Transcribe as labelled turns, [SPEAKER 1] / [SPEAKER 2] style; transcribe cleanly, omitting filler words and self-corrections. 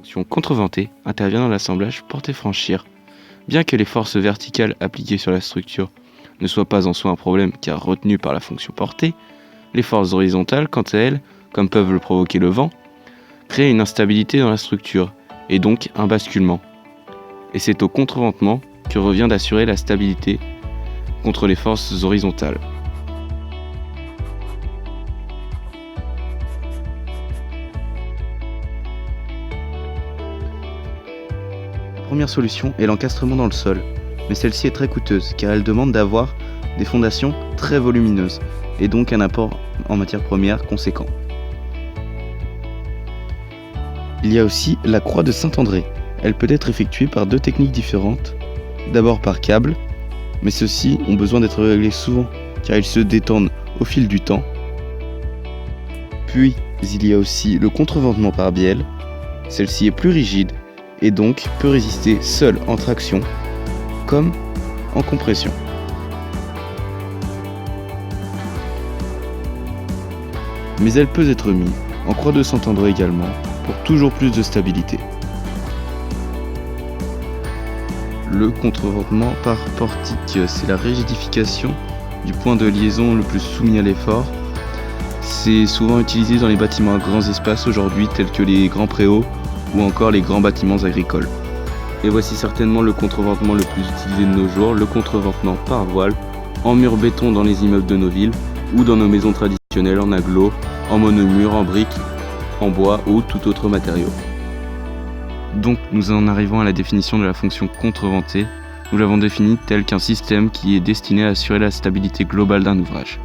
[SPEAKER 1] fonction contreventée intervient dans l'assemblage porter-franchir. Bien que les forces verticales appliquées sur la structure ne soient pas en soi un problème car retenues par la fonction portée, les forces horizontales, quant à elles, comme peuvent le provoquer le vent, créent une instabilité dans la structure et donc un basculement. Et c'est au contreventement que revient d'assurer la stabilité contre les forces horizontales. La première solution est l'encastrement dans le sol, mais celle-ci est très coûteuse car elle demande d'avoir des fondations très volumineuses et donc un apport en matière première conséquent. Il y a aussi la croix de Saint-André. Elle peut être effectuée par deux techniques différentes. D'abord par câble, mais ceux-ci ont besoin d'être réglés souvent car ils se détendent au fil du temps. Puis il y a aussi le contreventement par bielle. Celle-ci est plus rigide et donc peut résister seule en traction comme en compression. Mais elle peut être mise en croix de Saint-André également pour toujours plus de stabilité. Le contreventement par portique, c'est la rigidification du point de liaison le plus soumis à l'effort. C'est souvent utilisé dans les bâtiments à grands espaces aujourd'hui tels que les grands préaux ou encore les grands bâtiments agricoles. Et voici certainement le contreventement le plus utilisé de nos jours, le contreventement par voile, en mur béton dans les immeubles de nos villes ou dans nos maisons traditionnelles en aglo, en monomur, en briques, en bois ou tout autre matériau. Donc nous en arrivons à la définition de la fonction contreventée. Nous l'avons définie tel qu'un système qui est destiné à assurer la stabilité globale d'un ouvrage.